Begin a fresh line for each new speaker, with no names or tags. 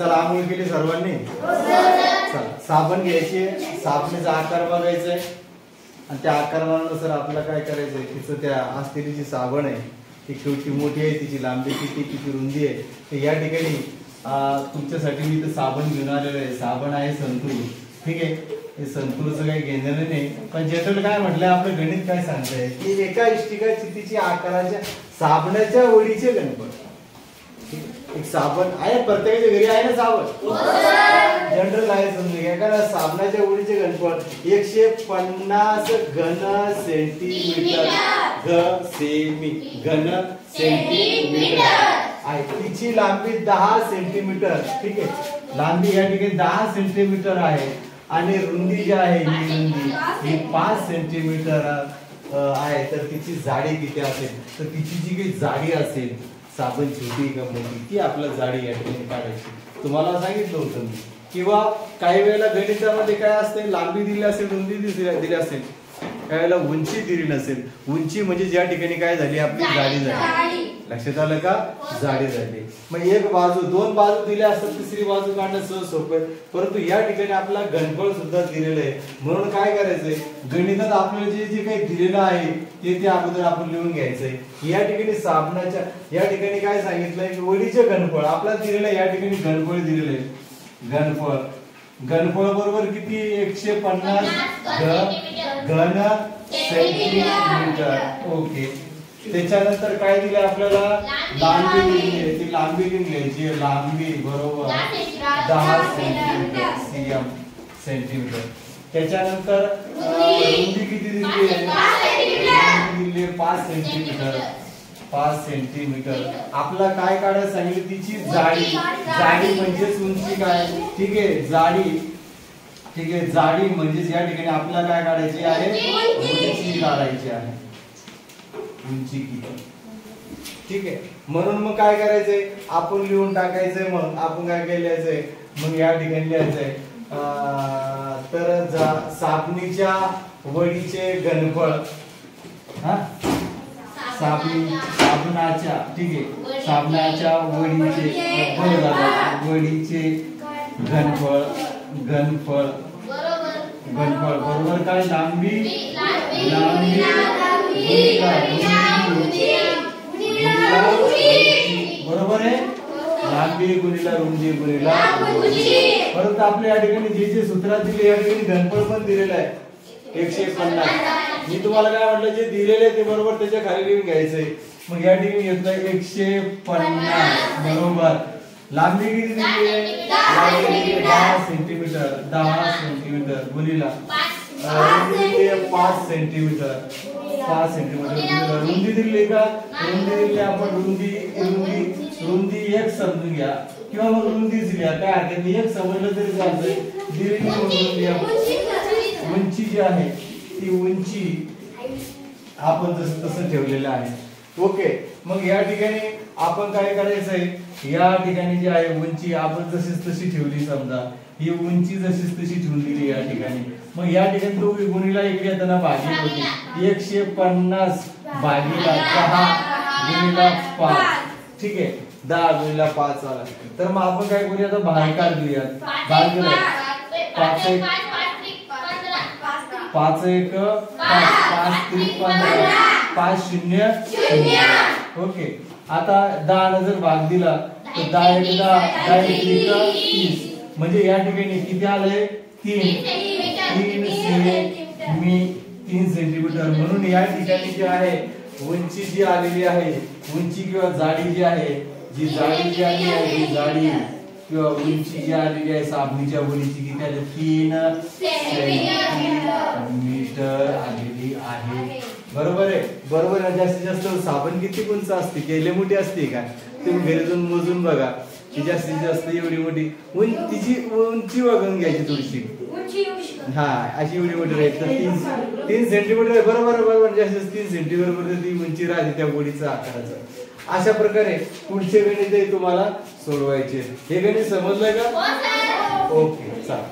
चला आंघोळ केली सर्वांनी? चला साबण घ्यायची, साबणीचा आकार बघायचा आहे आणि त्या आकारानुसार आपल्याला काय करायचंय, तिचं त्या असलेली जी साबण आहे ती किती मोठी आहे, तिची लांबी किती रुंदी आहे, तर या ठिकाणी तुमच्यासाठी मी इथं साबण घेऊन आलेलं आहे. साबण आहे संतूर. ठीक आहे, हे संतूरचं काही घेणं नाही, पण जनरल काय म्हटलंय आपलं गणित काय सांगतंय की एका इष्टिका चितीची आकाराच्या साबणाच्या वडीचे गणपत. एक साबण आहे, प्रत्येकाच्या घरी आहे ना साबण, जनरल आहे. समजून घ्या एका साबणाच्या वडीचे गणपत 150 घन सेंटीमीटर घन सेंटीमीटर आहे. तिची लांबी 10 सेंटीमीटर. ठीक आहे, लांबी या ठिकाणी 10 सेंटीमीटर आहे आणि रुंदी जी आहे ही रुंदी ही 5 सेंटीमीटर आहे. तर तिची जाडी किती असेल, तर तिची जी काही जाडी असेल, साबण छोटी का मोठी, ती आपल्याला जाडी या ठिकाणी काढायची. तुम्हाला सांगितलं होतं मी. किंवा काही वेळेला गणितामध्ये काय असते, लांबी दिली असेल, रुंदी दिली असेल, काही वेळेला उंची दिली नसेल. उंची म्हणजे ज्या ठिकाणी काय झाली आपली जाडी झाली. लक्षात आलं का? जाडी झाली. मग एक बाजू, दोन बाजू दिल्या असतात, तिसरी बाजू काढणं सहज सोपं आहे. परंतु या ठिकाणी आपला घनफळ सुद्धा दिलेलं आहे. म्हणून काय करायचंय, गणितात आपल्याला जे काही दिलेलं आहे ते अगोदर आपण लिहून घ्यायचंय. या ठिकाणी साबणाच्या या ठिकाणी काय सांगितलंय की वडीचे घनफळ आपल्याला दिलेलं आहे. या ठिकाणी घनफळ दिलेलं आहे. घनफळ बरोबर किती, 150 घन सेंटीमीटर. ओके, त्याच्यानंतर काय दिले आपल्याला, लांबी दिली आहे. ती लांबी लिहून घ्यायची. लांबी बरोबर 10 सेंटीमीटर सेंटीमीटर. त्याच्यानंतर रुंदी किती दिली आहे, 5 सेंटीमीटर 5 सेंटीमीटर. आपला काय काढायला सांगितलं, तिची जाडी. जाडी म्हणजेच उंची काय. ठीक आहे, जाडी. ठीक आहे, जाडी म्हणजे या ठिकाणी आपल्याला काय काढायची आहे, उंची काढायची आहे. उंची किती. ठीक आहे, म्हणून मग काय करायचंय, आपण लिहून टाकायचंय. मग आपण काय केल्याचंय, मग या ठिकाणी लिहायचंय तर साबणीच्या वडीचे घनफळ. हा, साबणाच्या, ठीक आहे, साबणाच्या वडीचे घनफळ बरोबर काय, लांबी बरोबर आहे, लांबी गुणिला रुंदी गुणिला. परंतु आपल्या या ठिकाणी जे सूत्रात दिले या ठिकाणी घनफळ पण दिलेलं आहे 150. मी तुम्हाला काय म्हटलं, जे दिलेले आहे ते बरोबर त्याच्या खाली लिहून घ्यायचंय. मग या ठिकाणी घेतलंय 150 बरोबर. लांबी किती दिली आहे, 10 सेंटीमीटर गुणिला 5 सेंटीमीटर रुंदी दिली का, रुंदी दिली आपण रुंदी एक समजून घ्या किंवा मग रुंदीच घ्या, काय हरकत नाही, एक समजलं तरी चालतंय. उंची जी आहे ती उंची आपण तसं ठेवलेलं आहे. ओके, मग या ठिकाणी आपण काय करायचंय, या ठिकाणी जी आहे उंची आपण जशीच तशी ठेवली. समजा ही उंची जशीच तशी ठेवलेली या ठिकाणी. मग या ठिकाणी तो गुणिला इकडे येताना भागी होती 150 भागीला 10 गुणिला 5. ठीक आहे, 10 गुणिला 5 आला. तर मग आपण काय करूया, आता भागाकार घेऊया. भाग केला 5 1 5 1 5 3 15 5 0 0. ओके, आता 10 ला जर भाग दिला तर 10 1 10 1 30. म्हणजे या ठिकाणी किती आलंय, 3 सेंटीमीटर. म्हणून या ठिकाणी जी आहे उंची जी आलेली आहे, उंची किंवा जाडी जी आहे, जी जाडी जी आली आहे, ही जाडी किंवा उंची जी आलेली आहे साबणीच्या वडीची किती आली, 3 सेंटीमीटर आलेली आहे. बरोबर आहे, बरोबर आहे. जास्तीत जास्त साबण किती उंच असते, केले मोठी असते का, तुम्ही घरी जाऊन मोजून बघा. ती जास्तीत जास्त एवढी मोठी तिची उंची बघून घ्यायची थोडीशी. हा, अशी एवढी मोठी राहील तर 3 सेंटीमीटर आहे. बरोबर, जास्तीत 3 सेंटीमीटर ती उंची राहते त्या गोळीचा आकाराचा. अशा प्रकारे पुढचे गणित तुम्हाला सोडवायचे. हे गणित समजलंय का? ओके, चला.